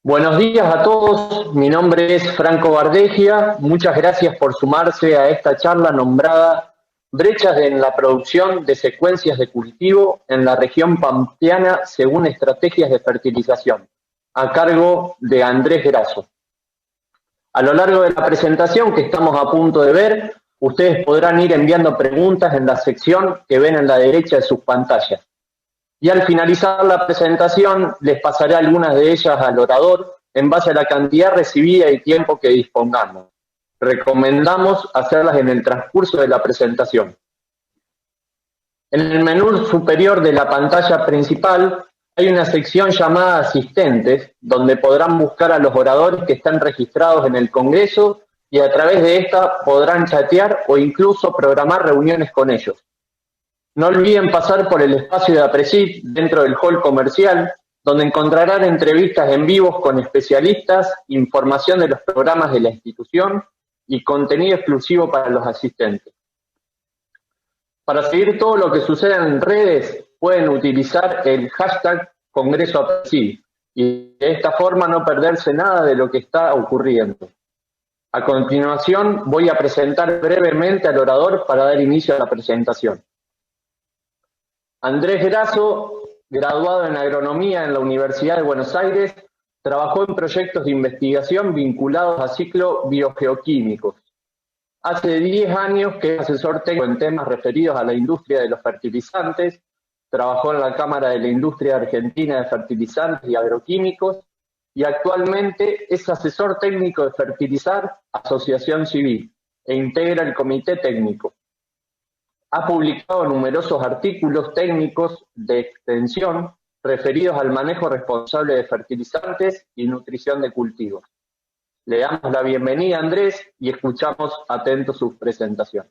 Buenos días a todos, mi nombre es Franco Bardegia, muchas gracias por sumarse a esta charla nombrada Brechas en la producción de secuencias de cultivo en la región pampeana según estrategias de fertilización, a cargo de Andrés Grasso. A lo largo de la presentación que estamos a punto de ver, ustedes podrán ir enviando preguntas en la sección que ven en la derecha de sus pantallas. Y al finalizar la presentación, les pasaré algunas de ellas al orador en base a la cantidad recibida y tiempo que dispongamos. Recomendamos hacerlas en el transcurso de la presentación. En el menú superior de la pantalla principal hay una sección llamada Asistentes, donde podrán buscar a los oradores que están registrados en el Congreso y a través de esta podrán chatear o incluso programar reuniones con ellos. No olviden pasar por el espacio de APRESID dentro del hall comercial, donde encontrarán entrevistas en vivo con especialistas, información de los programas de la institución y contenido exclusivo para los asistentes. Para seguir todo lo que sucede en redes, pueden utilizar el hashtag Congreso APRESID y de esta forma no perderse nada de lo que está ocurriendo. A continuación, voy a presentar brevemente al orador para dar inicio a la presentación. Andrés Grasso, graduado en Agronomía en la Universidad de Buenos Aires, trabajó en proyectos de investigación vinculados a ciclos biogeoquímicos. Hace 10 años que es asesor técnico en temas referidos a la industria de los fertilizantes, trabajó en la Cámara de la Industria Argentina de Fertilizantes y Agroquímicos y actualmente es asesor técnico de Fertilizar Asociación Civil e integra el Comité Técnico. Ha publicado numerosos artículos técnicos de extensión referidos al manejo responsable de fertilizantes y nutrición de cultivos. Le damos la bienvenida a Andrés y escuchamos atentos su presentación.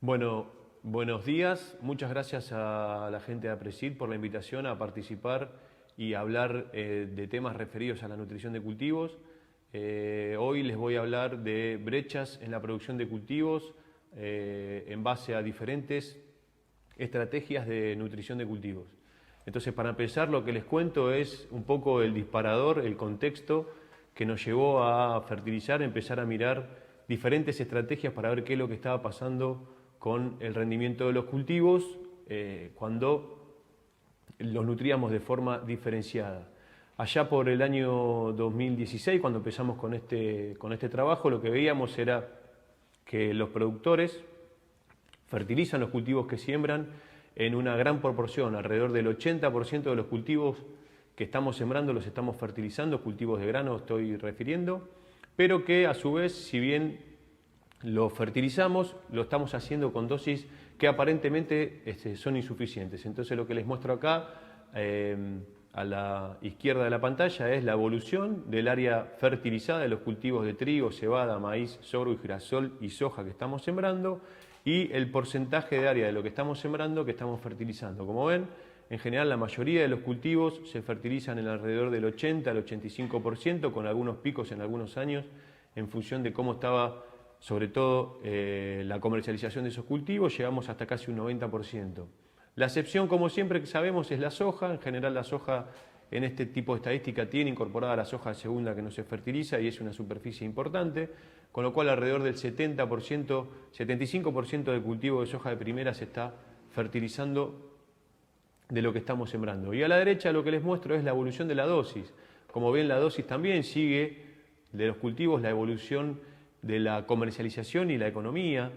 Bueno, buenos días. Muchas gracias a la gente de APRESID por la invitación a participar y hablar de temas referidos a la nutrición de cultivos. Hoy les voy a hablar de brechas en la producción de cultivos en base a diferentes estrategias de nutrición de cultivos. Entonces, para empezar, lo que les cuento es un poco el disparador, el contexto que nos llevó a fertilizar, empezar a mirar diferentes estrategias para ver qué es lo que estaba pasando con el rendimiento de los cultivos cuando los nutríamos de forma diferenciada. Allá por el año 2016, cuando empezamos con este trabajo, lo que veíamos era que los productores fertilizan los cultivos que siembran en una gran proporción, alrededor del 80% de los cultivos que estamos sembrando los estamos fertilizando, cultivos de grano estoy refiriendo, pero que a su vez, si bien lo fertilizamos, lo estamos haciendo con dosis que aparentemente son insuficientes. Entonces lo que les muestro acá, a la izquierda de la pantalla, es la evolución del área fertilizada de los cultivos de trigo, cebada, maíz, sorgo y girasol y soja que estamos sembrando y el porcentaje de área de lo que estamos sembrando que estamos fertilizando. Como ven, en general la mayoría de los cultivos se fertilizan en alrededor del 80 al 85%, con algunos picos en algunos años en función de cómo estaba sobre todo la comercialización de esos cultivos, llegamos hasta casi un 90%. La excepción, como siempre que sabemos, es la soja. En general la soja en este tipo de estadística tiene incorporada la soja segunda que no se fertiliza y es una superficie importante, con lo cual alrededor del 70%, 75% del cultivo de soja de primera se está fertilizando de lo que estamos sembrando. Y a la derecha lo que les muestro es la evolución de la dosis. Como ven, la dosis también sigue de los cultivos la evolución de la comercialización y la economía,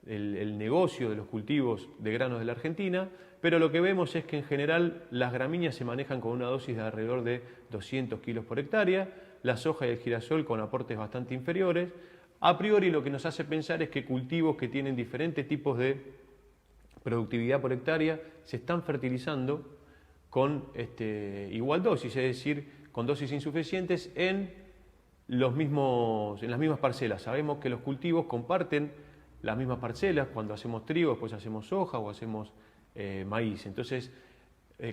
el negocio de los cultivos de granos de la Argentina, pero lo que vemos es que en general las gramíneas se manejan con una dosis de alrededor de 200 kilos por hectárea, la soja y el girasol con aportes bastante inferiores. A priori lo que nos hace pensar es que cultivos que tienen diferentes tipos de productividad por hectárea se están fertilizando con igual dosis, es decir, con dosis insuficientes en las mismas parcelas. Sabemos que los cultivos comparten las mismas parcelas, cuando hacemos trigo, después hacemos soja o hacemos maíz. Entonces,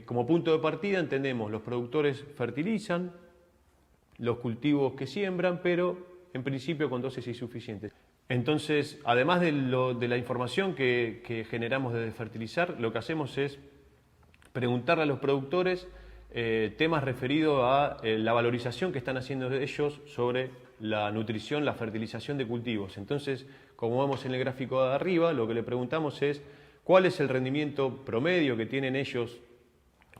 como punto de partida entendemos, los productores fertilizan los cultivos que siembran, pero en principio con dosis insuficientes. Entonces, además de la información que generamos desde fertilizar, lo que hacemos es preguntarle a los productores temas referidos a la valorización que están haciendo ellos sobre la nutrición, la fertilización de cultivos. Entonces, como vemos en el gráfico de arriba, lo que le preguntamos es cuál es el rendimiento promedio que tienen ellos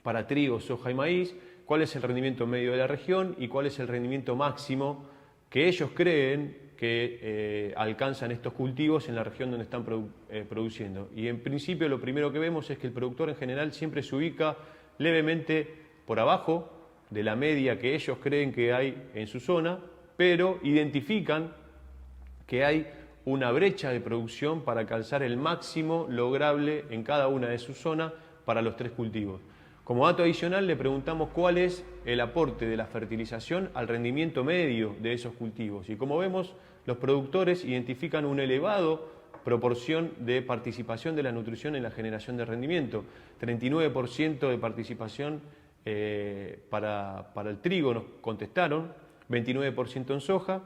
para trigo, soja y maíz, cuál es el rendimiento medio de la región y cuál es el rendimiento máximo que ellos creen que alcanzan estos cultivos en la región donde están produciendo. Y en principio lo primero que vemos es que el productor en general siempre se ubica levemente por abajo de la media que ellos creen que hay en su zona, pero identifican que hay una brecha de producción para alcanzar el máximo lograble en cada una de sus zonas para los 3 cultivos. Como dato adicional le preguntamos cuál es el aporte de la fertilización al rendimiento medio de esos cultivos. Y como vemos, los productores identifican una elevada proporción de participación de la nutrición en la generación de rendimiento. 39% de participación para el trigo nos contestaron, 29% en soja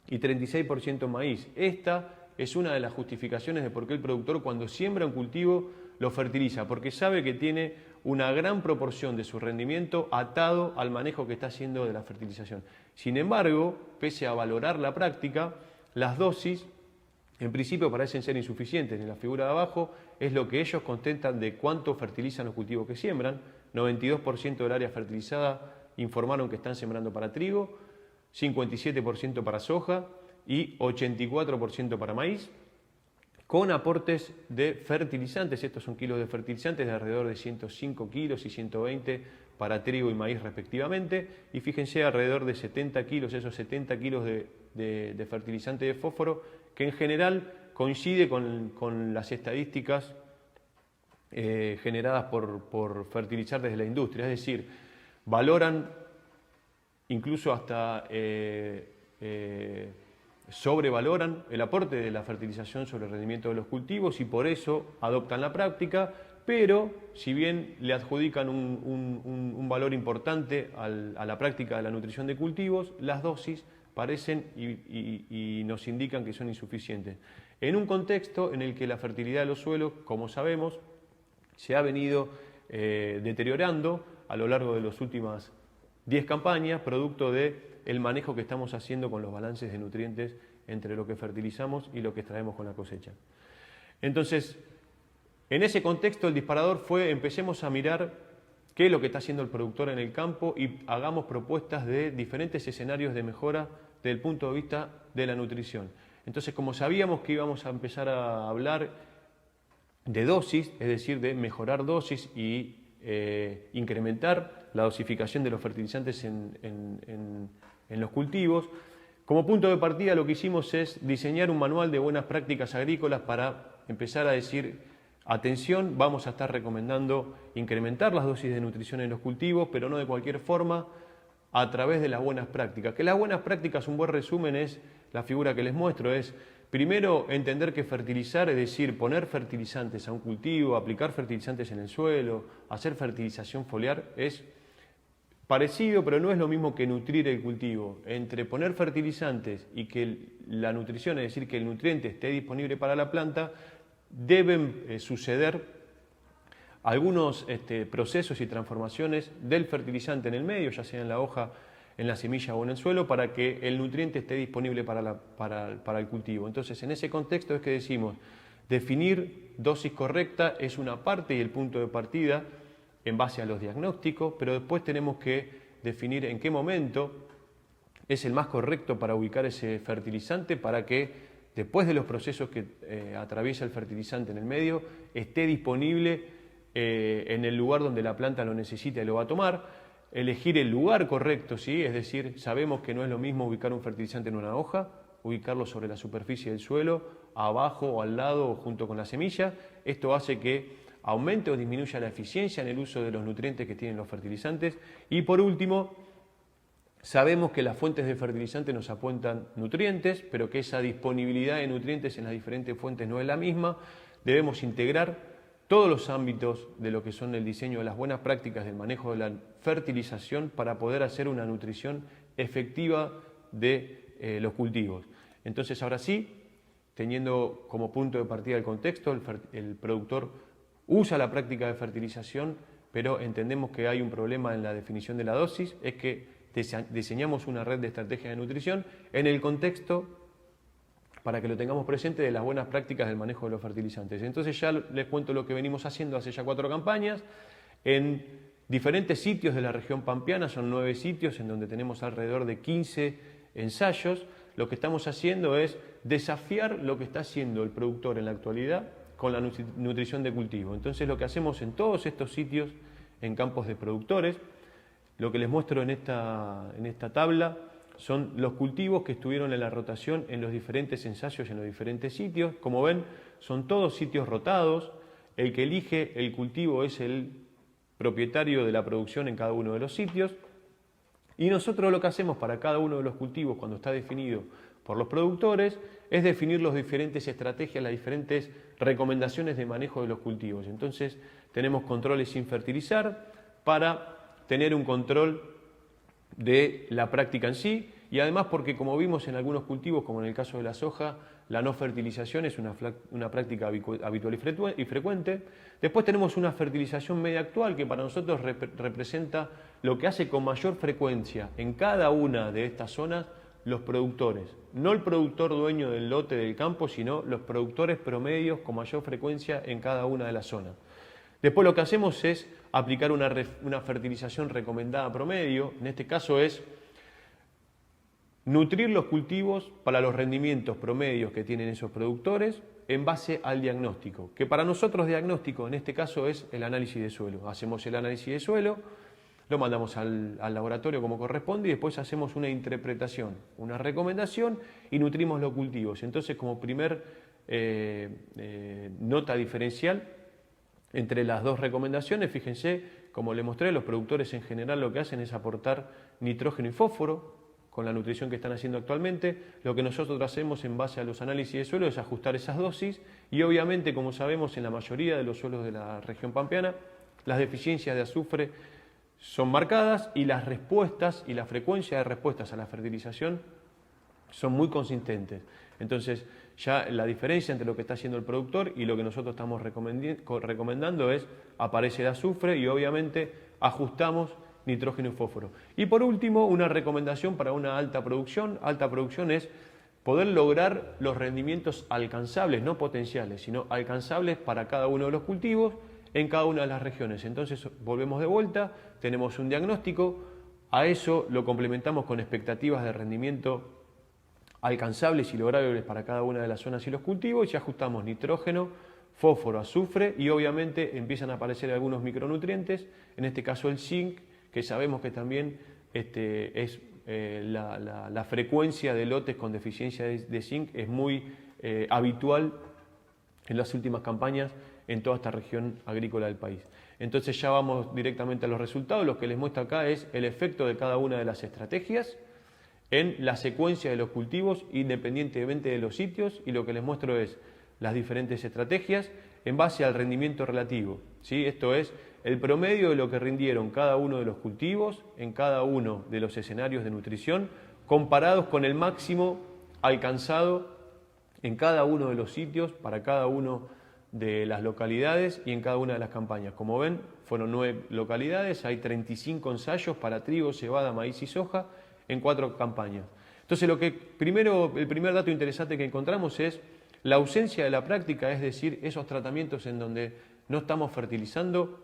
y 36% en maíz. Esta es una de las justificaciones de por qué el productor cuando siembra un cultivo lo fertiliza, porque sabe que tiene una gran proporción de su rendimiento atado al manejo que está haciendo de la fertilización. Sin embargo, pese a valorar la práctica, las dosis en principio parecen ser insuficientes. En la figura de abajo es lo que ellos contestan de cuánto fertilizan los cultivos que siembran. 92% del área fertilizada informaron que están sembrando para trigo, 57% para soja y 84% para maíz, con aportes de fertilizantes. Estos son kilos de fertilizantes de alrededor de 105 kilos y 120 para trigo y maíz respectivamente. Y fíjense, alrededor de 70 kilos, esos 70 kilos de fertilizante de fósforo, que en general coincide con las estadísticas generadas por fertilizar desde la industria. Es decir, valoran incluso hasta sobrevaloran el aporte de la fertilización sobre el rendimiento de los cultivos y por eso adoptan la práctica, pero si bien le adjudican un valor importante a la práctica de la nutrición de cultivos, las dosis parecen y nos indican que son insuficientes. En un contexto en el que la fertilidad de los suelos, como sabemos, se ha venido deteriorando a lo largo de las últimas 10 campañas, producto del manejo que estamos haciendo con los balances de nutrientes entre lo que fertilizamos y lo que extraemos con la cosecha. Entonces, en ese contexto el disparador fue: empecemos a mirar qué es lo que está haciendo el productor en el campo y hagamos propuestas de diferentes escenarios de mejora desde el punto de vista de la nutrición. Entonces, como sabíamos que íbamos a empezar a hablar de dosis, es decir, de mejorar dosis y incrementar la dosificación de los fertilizantes en los cultivos, como punto de partida lo que hicimos es diseñar un manual de buenas prácticas agrícolas para empezar a decir: atención, vamos a estar recomendando incrementar las dosis de nutrición en los cultivos, pero no de cualquier forma, a través de las buenas prácticas. Que las buenas prácticas, un buen resumen es la figura que les muestro, es primero entender que fertilizar, es decir, poner fertilizantes a un cultivo, aplicar fertilizantes en el suelo, hacer fertilización foliar, es parecido, pero no es lo mismo que nutrir el cultivo. Entre poner fertilizantes y que la nutrición, es decir, que el nutriente esté disponible para la planta, deben suceder algunos procesos y transformaciones del fertilizante en el medio, ya sea en la hoja, en la semilla o en el suelo, para que el nutriente esté disponible para el cultivo. Entonces, en ese contexto es que decimos, definir dosis correcta es una parte y el punto de partida en base a los diagnósticos, pero después tenemos que definir en qué momento es el más correcto para ubicar ese fertilizante para que después de los procesos que atraviesa el fertilizante en el medio esté disponible en el lugar donde la planta lo necesita y lo va a tomar. Elegir el lugar correcto, ¿sí? Es decir, sabemos que no es lo mismo ubicar un fertilizante en una hoja, ubicarlo sobre la superficie del suelo, abajo o al lado o junto con la semilla. Esto hace que aumente o disminuya la eficiencia en el uso de los nutrientes que tienen los fertilizantes. Y por último, sabemos que las fuentes de fertilizantes nos aportan nutrientes, pero que esa disponibilidad de nutrientes en las diferentes fuentes no es la misma. Debemos integrar todos los ámbitos de lo que son el diseño de las buenas prácticas del manejo de la fertilización para poder hacer una nutrición efectiva de los cultivos. Entonces, ahora sí, teniendo como punto de partida el contexto, el productor usa la práctica de fertilización pero entendemos que hay un problema en la definición de la dosis, es que diseñamos una red de estrategias de nutrición en el contexto, para que lo tengamos presente, de las buenas prácticas del manejo de los fertilizantes. Entonces ya les cuento lo que venimos haciendo hace ya 4 campañas, en diferentes sitios de la región pampeana, son 9 sitios en donde tenemos alrededor de 15 ensayos. Lo que estamos haciendo es desafiar lo que está haciendo el productor en la actualidad con la nutrición de cultivo. Entonces lo que hacemos en todos estos sitios, en campos de productores, lo que les muestro en esta tabla son los cultivos que estuvieron en la rotación en los diferentes ensayos, en los diferentes sitios. Como ven, son todos sitios rotados. El que elige el cultivo es el propietario de la producción en cada uno de los sitios. Y nosotros lo que hacemos para cada uno de los cultivos, cuando está definido por los productores, es definir las diferentes estrategias, las diferentes recomendaciones de manejo de los cultivos. Entonces, tenemos controles sin fertilizar para tener un control de la práctica en sí, y además porque, como vimos en algunos cultivos, como en el caso de la soja, la no fertilización es una práctica habitual y frecuente. Después tenemos una fertilización media actual, que para nosotros representa lo que hace con mayor frecuencia en cada una de estas zonas los productores. No el productor dueño del lote del campo, sino los productores promedios con mayor frecuencia en cada una de las zonas. Después lo que hacemos es aplicar una fertilización recomendada promedio. En este caso es nutrir los cultivos para los rendimientos promedios que tienen esos productores en base al diagnóstico, que para nosotros diagnóstico en este caso es el análisis de suelo. Hacemos el análisis de suelo, lo mandamos al laboratorio como corresponde y después hacemos una interpretación, una recomendación y nutrimos los cultivos. Entonces, como primer nota diferencial entre las dos recomendaciones, fíjense, como les mostré, los productores en general lo que hacen es aportar nitrógeno y fósforo con la nutrición que están haciendo actualmente. Lo que nosotros hacemos en base a los análisis de suelo es ajustar esas dosis y obviamente, como sabemos, en la mayoría de los suelos de la región pampeana, las deficiencias de azufre son marcadas y las respuestas y la frecuencia de respuestas a la fertilización son muy consistentes. Entonces, ya la diferencia entre lo que está haciendo el productor y lo que nosotros estamos recomendando es, aparece el azufre y obviamente ajustamos nitrógeno y fósforo. Y por último, una recomendación para una alta producción. Alta producción es poder lograr los rendimientos alcanzables, no potenciales, sino alcanzables para cada uno de los cultivos en cada una de las regiones. Entonces, volvemos de vuelta, tenemos un diagnóstico, a eso lo complementamos con expectativas de rendimiento alcanzables y logrables para cada una de las zonas y los cultivos, y ajustamos nitrógeno, fósforo, azufre y obviamente empiezan a aparecer algunos micronutrientes, en este caso el zinc, que sabemos que también es la frecuencia de lotes con deficiencia de zinc es muy habitual en las últimas campañas en toda esta región agrícola del país. Entonces ya vamos directamente a los resultados. Lo que les muestro acá es el efecto de cada una de las estrategias en la secuencia de los cultivos independientemente de los sitios, y lo que les muestro es las diferentes estrategias en base al rendimiento relativo, ¿sí? Esto es el promedio de lo que rindieron cada uno de los cultivos en cada uno de los escenarios de nutrición comparados con el máximo alcanzado en cada uno de los sitios para cada uno de las localidades y en cada una de las campañas. Como ven, fueron 9 localidades, hay 35 ensayos para trigo, cebada, maíz y soja en 4 campañas. Entonces, el primer dato interesante que encontramos es la ausencia de la práctica, es decir, esos tratamientos en donde no estamos fertilizando,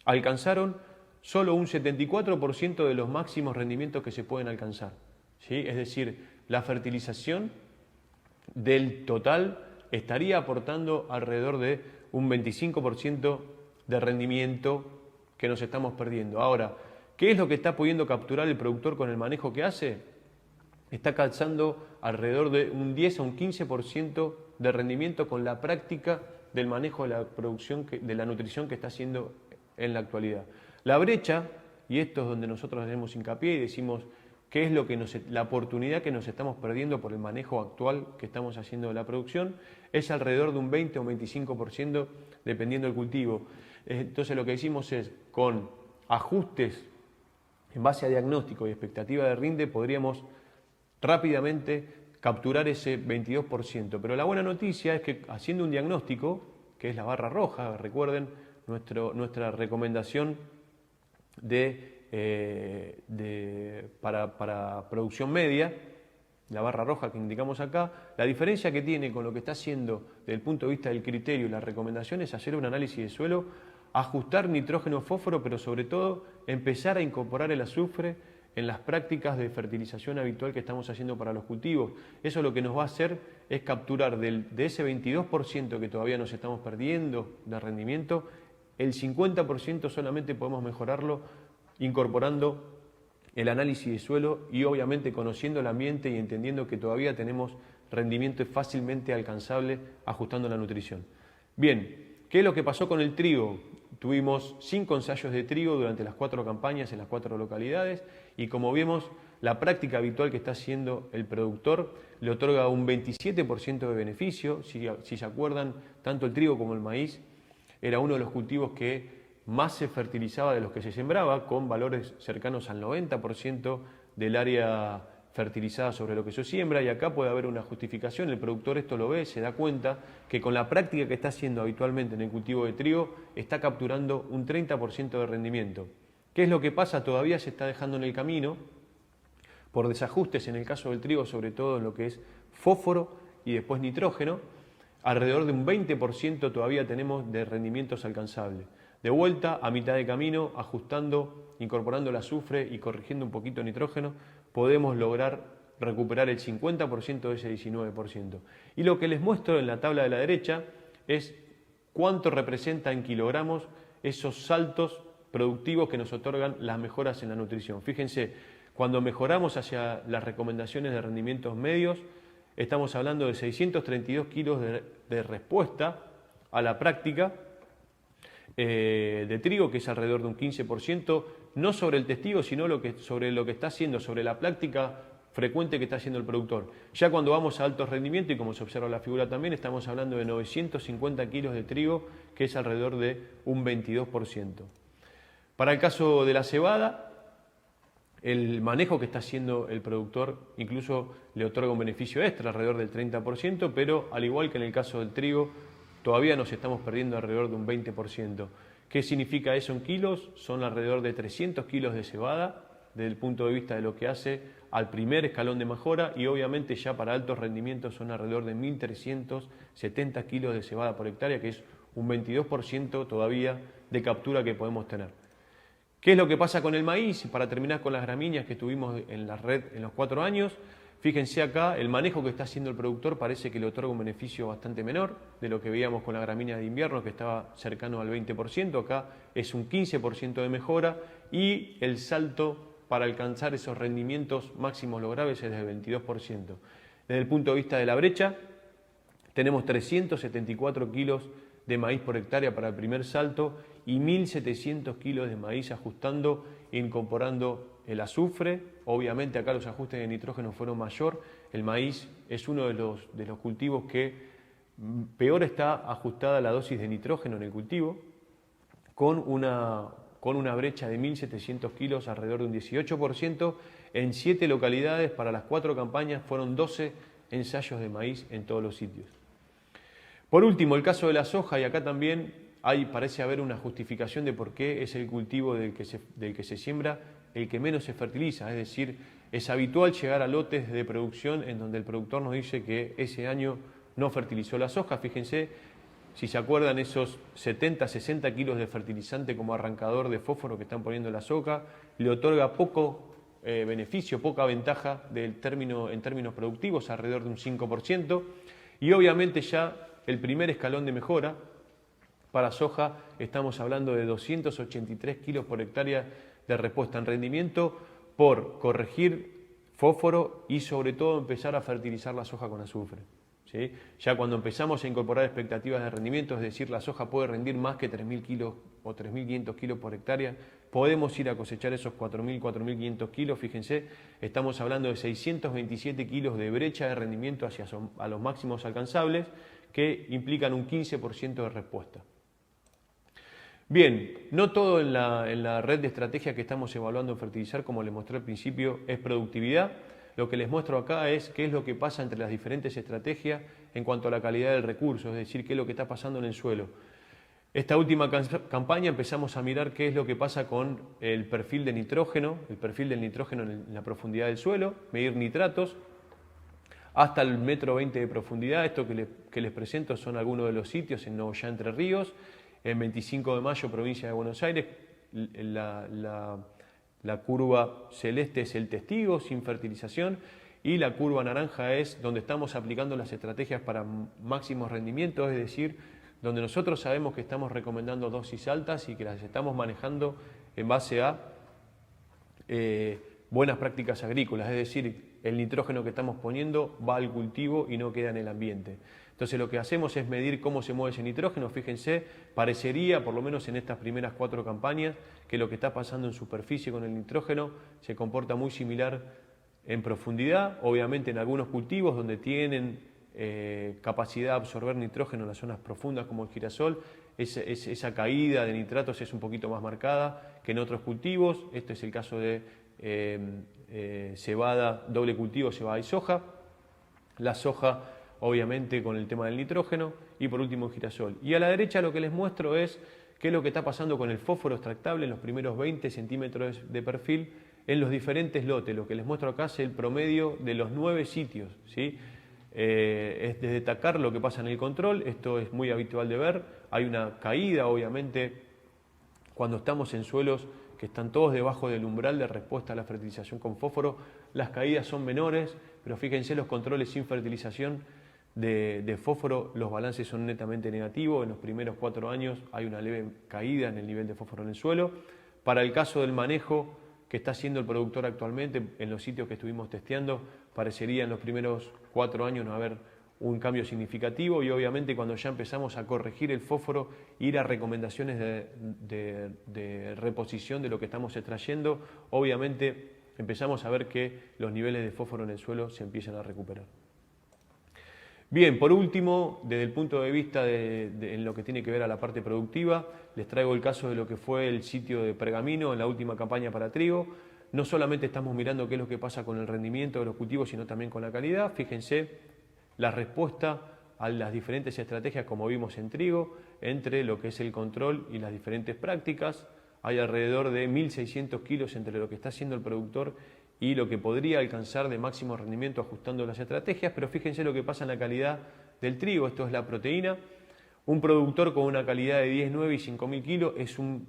alcanzaron solo un 74% de los máximos rendimientos que se pueden alcanzar, ¿sí? Es decir, la fertilización del total estaría aportando alrededor de un 25% de rendimiento que nos estamos perdiendo. Ahora, ¿qué es lo que está pudiendo capturar el productor con el manejo que hace? Está calzando alrededor de un 10 a un 15% de rendimiento con la práctica del manejo de la producción, de la nutrición que está haciendo en la actualidad. La brecha, y esto es donde nosotros hacemos hincapié y decimos qué es lo que la oportunidad que nos estamos perdiendo por el manejo actual que estamos haciendo de la producción, es alrededor de un 20 o un 25% dependiendo del cultivo. Entonces lo que decimos es, con ajustes en base a diagnóstico y expectativa de rinde, podríamos rápidamente capturar ese 22%. Pero la buena noticia es que haciendo un diagnóstico, que es la barra roja, recuerden, nuestra recomendación para producción media, la barra roja que indicamos acá. La diferencia que tiene con lo que está haciendo desde el punto de vista del criterio y la recomendación es hacer un análisis de suelo, ajustar nitrógeno, fósforo, pero sobre todo empezar a incorporar el azufre en las prácticas de fertilización habitual que estamos haciendo para los cultivos. Eso lo que nos va a hacer es capturar de ese 22% que todavía nos estamos perdiendo de rendimiento, el 50% solamente podemos mejorarlo incorporando el análisis de suelo y obviamente conociendo el ambiente y entendiendo que todavía tenemos rendimiento fácilmente alcanzable ajustando la nutrición. Bien, ¿qué es lo que pasó con el trigo? Tuvimos 5 ensayos de trigo durante las 4 campañas en las 4 localidades y como vemos, la práctica habitual que está haciendo el productor le otorga un 27% de beneficio. Si se acuerdan, tanto el trigo como el maíz era uno de los cultivos que más se fertilizaba de los que se sembraba, con valores cercanos al 90% del área fertilizada sobre lo que se siembra, y acá puede haber una justificación. El productor esto lo ve, se da cuenta que con la práctica que está haciendo habitualmente en el cultivo de trigo está capturando un 30% de rendimiento. ¿Qué es lo que pasa? Todavía se está dejando en el camino por desajustes en el caso del trigo, sobre todo en lo que es fósforo y después nitrógeno. Alrededor de un 20% todavía tenemos de rendimientos alcanzables. De vuelta, a mitad de camino, ajustando, incorporando el azufre y corrigiendo un poquito el nitrógeno, podemos lograr recuperar el 50% de ese 19%. Y lo que les muestro en la tabla de la derecha es cuánto representa en kilogramos esos saltos productivos que nos otorgan las mejoras en la nutrición. Fíjense, cuando mejoramos hacia las recomendaciones de rendimientos medios, estamos hablando de 632 kilos de respuesta a la práctica de trigo, que es alrededor de un 15%, no sobre el testigo, sino sobre lo que está haciendo, sobre la práctica frecuente que está haciendo el productor. Ya cuando vamos a altos rendimientos, y como se observa en la figura también, estamos hablando de 950 kilos de trigo, que es alrededor de un 22%. Para el caso de la cebada, el manejo que está haciendo el productor incluso le otorga un beneficio extra, alrededor del 30%, pero al igual que en el caso del trigo, todavía nos estamos perdiendo alrededor de un 20%. ¿Qué significa eso en kilos? Son alrededor de 300 kilos de cebada desde el punto de vista de lo que hace al primer escalón de mejora, y obviamente ya para altos rendimientos son alrededor de 1.370 kilos de cebada por hectárea, que es un 22% todavía de captura que podemos tener. ¿Qué es lo que pasa con el maíz? Para terminar con las gramíneas que tuvimos en la red en los 4 años, fíjense acá, el manejo que está haciendo el productor parece que le otorga un beneficio bastante menor de lo que veíamos con la gramínea de invierno, que estaba cercano al 20%, acá es un 15% de mejora, y el salto para alcanzar esos rendimientos máximos logrables es del 22%. Desde el punto de vista de la brecha, tenemos 374 kilos de maíz por hectárea para el primer salto y 1.700 kilos de maíz ajustando e incorporando el azufre. Obviamente acá los ajustes de nitrógeno fueron mayor. El maíz es uno de los cultivos que peor está ajustada la dosis de nitrógeno en el cultivo, con una brecha de 1.700 kilos, alrededor de un 18%, en 7 localidades. Para las 4 campañas fueron 12 ensayos de maíz en todos los sitios. Por último, el caso de la soja, y acá también parece haber una justificación de por qué es el cultivo del que se siembra el que menos se fertiliza. Es decir, es habitual llegar a lotes de producción en donde el productor nos dice que ese año no fertilizó la soja. Fíjense, si se acuerdan, esos 70, 60 kilos de fertilizante como arrancador de fósforo que están poniendo la soja, le otorga poco beneficio, poca ventaja en términos productivos, alrededor de un 5%. Y obviamente ya el primer escalón de mejora para soja, estamos hablando de 283 kilos por hectárea de respuesta en rendimiento por corregir fósforo y sobre todo empezar a fertilizar la soja con azufre. ¿Sí? Ya cuando empezamos a incorporar expectativas de rendimiento, es decir, la soja puede rendir más que 3.000 kilos o 3.500 kilos por hectárea, podemos ir a cosechar esos 4.000, 4.500 kilos. Fíjense, estamos hablando de 627 kilos de brecha de rendimiento a los máximos alcanzables, que implican un 15% de respuesta. Bien, no todo en la red de estrategia que estamos evaluando en fertilizar, como les mostré al principio, es productividad. Lo que les muestro acá es qué es lo que pasa entre las diferentes estrategias en cuanto a la calidad del recurso, es decir, qué es lo que está pasando en el suelo. Esta última campaña empezamos a mirar qué es lo que pasa con el perfil de nitrógeno, el perfil del nitrógeno en la profundidad del suelo, medir nitratos hasta el 1,20 m de profundidad. Esto que les presento son algunos de los sitios en Nogoyá, Entre Ríos, en 25 de mayo, provincia de Buenos Aires. La curva celeste es el testigo sin fertilización y la curva naranja es donde estamos aplicando las estrategias para máximos rendimientos, es decir, donde nosotros sabemos que estamos recomendando dosis altas y que las estamos manejando en base a buenas prácticas agrícolas, es decir, el nitrógeno que estamos poniendo va al cultivo y no queda en el ambiente. Entonces lo que hacemos es medir cómo se mueve ese nitrógeno. Fíjense, parecería, por lo menos en estas primeras 4 campañas, que lo que está pasando en superficie con el nitrógeno se comporta muy similar en profundidad. Obviamente en algunos cultivos donde tienen capacidad de absorber nitrógeno en las zonas profundas como el girasol, esa caída de nitratos es un poquito más marcada que en otros cultivos. Este es el caso de cebada, doble cultivo, cebada y soja. La soja obviamente con el tema del nitrógeno y por último el girasol. Y a la derecha lo que les muestro es qué es lo que está pasando con el fósforo extractable en los primeros 20 centímetros de perfil en los diferentes lotes. Lo que les muestro acá es el promedio de los 9 sitios, ¿sí? Es de destacar lo que pasa en el control. Esto es muy habitual de ver. Hay una caída, obviamente, cuando estamos en suelos que están todos debajo del umbral de respuesta a la fertilización con fósforo. Las caídas son menores, pero fíjense los controles sin fertilización de fósforo, los balances son netamente negativos. En los primeros 4 años hay una leve caída en el nivel de fósforo en el suelo. Para el caso del manejo que está haciendo el productor actualmente, en los sitios que estuvimos testeando, parecería en los primeros 4 años no haber un cambio significativo, y obviamente cuando ya empezamos a corregir el fósforo, ir a recomendaciones de reposición de lo que estamos extrayendo, obviamente empezamos a ver que los niveles de fósforo en el suelo se empiezan a recuperar. Bien, por último, desde el punto de vista en lo que tiene que ver a la parte productiva, les traigo el caso de lo que fue el sitio de Pergamino en la última campaña para trigo. No solamente estamos mirando qué es lo que pasa con el rendimiento de los cultivos, sino también con la calidad. Fíjense la respuesta a las diferentes estrategias, como vimos en trigo, entre lo que es el control y las diferentes prácticas. Hay alrededor de 1.600 kilos entre lo que está haciendo el productor y lo que podría alcanzar de máximo rendimiento ajustando las estrategias, pero fíjense lo que pasa en la calidad del trigo. Esto es la proteína. Un productor con una calidad de 10,9 y 5.000 kilos es un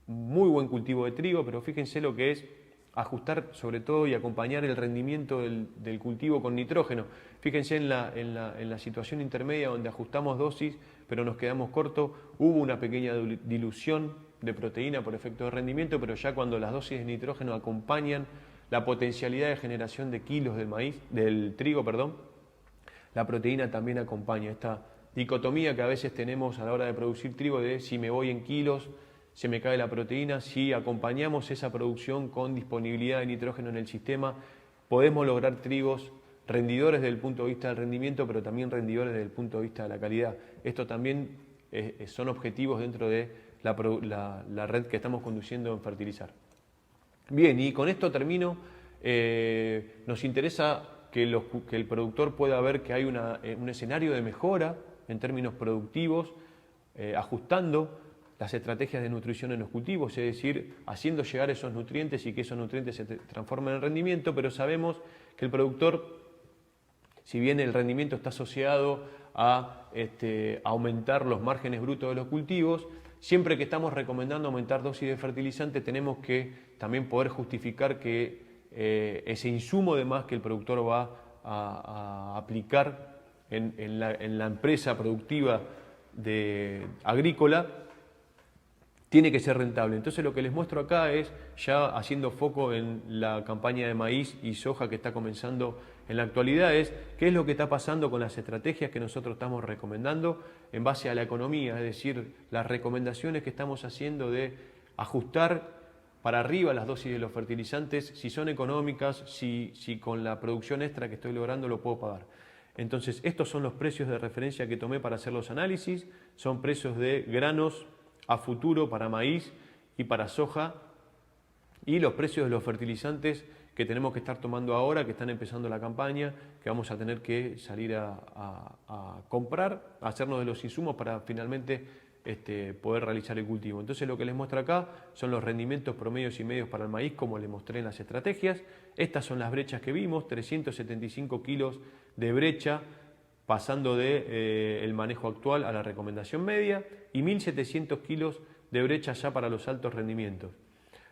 muy buen cultivo de trigo, pero fíjense lo que es ajustar sobre todo y acompañar el rendimiento del cultivo con nitrógeno. Fíjense en la situación intermedia donde ajustamos dosis pero nos quedamos cortos, hubo una pequeña dilución de proteína por efecto de rendimiento, pero ya cuando las dosis de nitrógeno acompañan la potencialidad de generación de kilos del trigo, la proteína también acompaña. Esta dicotomía que a veces tenemos a la hora de producir trigo de si me voy en kilos, se me cae la proteína. Si acompañamos esa producción con disponibilidad de nitrógeno en el sistema, podemos lograr trigos rendidores desde el punto de vista del rendimiento, pero también rendidores desde el punto de vista de la calidad. Esto también son objetivos dentro de la red que estamos conduciendo en fertilizar. Bien, y con esto termino. Nos interesa que el productor pueda ver que hay un escenario de mejora en términos productivos, ajustando las estrategias de nutrición en los cultivos, es decir, haciendo llegar esos nutrientes y que esos nutrientes se transformen en rendimiento, pero sabemos que el productor, si bien el rendimiento está asociado a aumentar los márgenes brutos de los cultivos, siempre que estamos recomendando aumentar dosis de fertilizante tenemos que también poder justificar que ese insumo de más que el productor va a aplicar en la empresa productiva agrícola tiene que ser rentable. Entonces lo que les muestro acá es ya haciendo foco en la campaña de maíz y soja que está comenzando en la actualidad, es qué es lo que está pasando con las estrategias que nosotros estamos recomendando en base a la economía, es decir, las recomendaciones que estamos haciendo de ajustar para arriba las dosis de los fertilizantes, si son económicas, si con la producción extra que estoy logrando lo puedo pagar. Entonces estos son los precios de referencia que tomé para hacer los análisis, son precios de granos a futuro para maíz y para soja, y los precios de los fertilizantes que tenemos que estar tomando ahora, que están empezando la campaña, que vamos a tener que salir a comprar, a hacernos de los insumos para finalmente poder realizar el cultivo. Entonces lo que les muestro acá son los rendimientos promedios y medios para el maíz, como les mostré en las estrategias. Estas son las brechas que vimos, 375 kilos de brecha, pasando del manejo actual a la recomendación media, y 1.700 kilos de brecha ya para los altos rendimientos.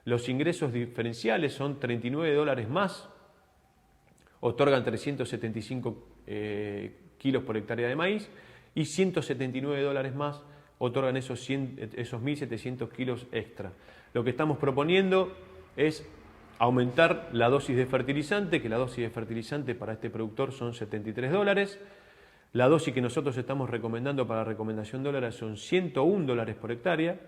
Los ingresos diferenciales son $39 más, otorgan 375 kilos por hectárea de maíz, y $179 más otorgan esos 1.700 kilos extra. Lo que estamos proponiendo es aumentar la dosis de fertilizante, que la dosis de fertilizante para este productor son $73. La dosis que nosotros estamos recomendando para la recomendación dólares son $101 por hectárea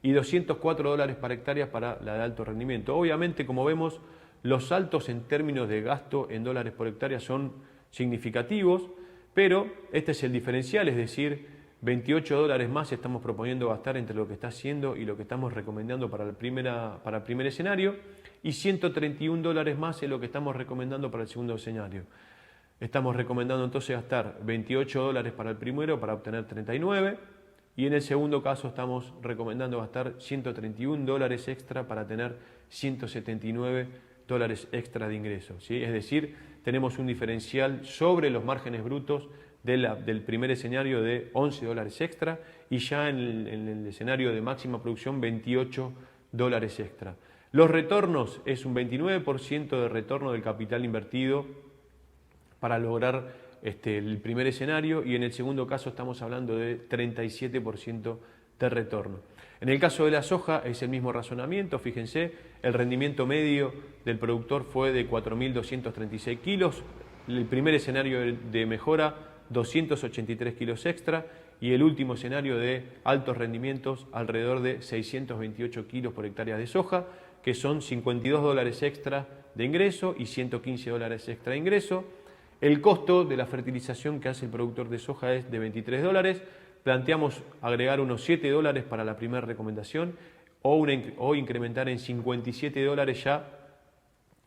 y $204 por hectárea para la de alto rendimiento. Obviamente, como vemos, los saltos en términos de gasto en dólares por hectárea son significativos, pero este es el diferencial, es decir, $28 más estamos proponiendo gastar entre lo que está haciendo y lo que estamos recomendando para el primer escenario, y $131 más es lo que estamos recomendando para el segundo escenario. Estamos recomendando entonces gastar $28 para el primero para obtener 39, y en el segundo caso estamos recomendando gastar $131 extra para tener $179 extra de ingresos, ¿sí? Es decir, tenemos un diferencial sobre los márgenes brutos del primer escenario de $11 extra, y ya en el escenario de máxima producción $28 extra. Los retornos es un 29% de retorno del capital invertido para lograr el primer escenario, y en el segundo caso estamos hablando de 37% de retorno. En el caso de la soja es el mismo razonamiento. Fíjense, el rendimiento medio del productor fue de 4.236 kilos, el primer escenario de mejora 283 kilos extra, y el último escenario de altos rendimientos alrededor de 628 kilos por hectárea de soja, que son $52 extra de ingreso y $115 extra de ingreso. El costo de la fertilización que hace el productor de soja es de $23. Planteamos agregar unos $7 para la primera recomendación, o incrementar en $57 ya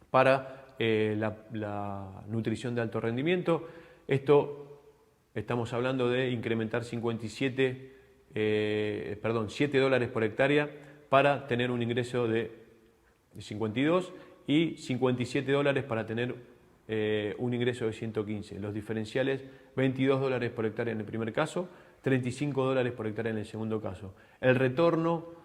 para la nutrición de alto rendimiento. Esto estamos hablando de incrementar $7 por hectárea para tener un ingreso de 52, y $57 para tener un ingreso de 115. Los diferenciales, $22 por hectárea en el primer caso, $35 por hectárea en el segundo caso. El retorno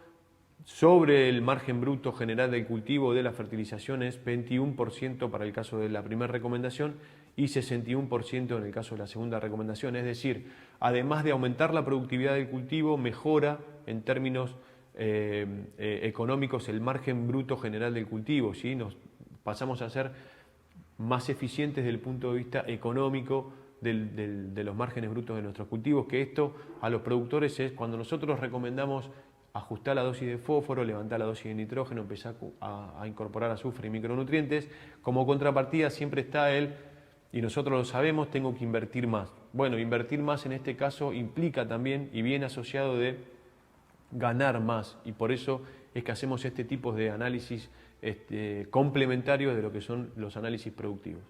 sobre el margen bruto general del cultivo de la fertilización es 21% para el caso de la primera recomendación y 61% en el caso de la segunda recomendación. Es decir, además de aumentar la productividad del cultivo, mejora en términos económicos el margen bruto general del cultivo, ¿sí? Nos pasamos a ser más eficientes desde el punto de vista económico de los márgenes brutos de nuestros cultivos, que esto a los productores es cuando nosotros recomendamos ajustar la dosis de fósforo, levantar la dosis de nitrógeno, empezar a incorporar azufre y micronutrientes. Como contrapartida siempre está y nosotros lo sabemos, tengo que invertir más. Bueno, invertir más en este caso implica también, y viene asociado de ganar más, y por eso es que hacemos este tipo de análisis complementarios de lo que son los análisis productivos.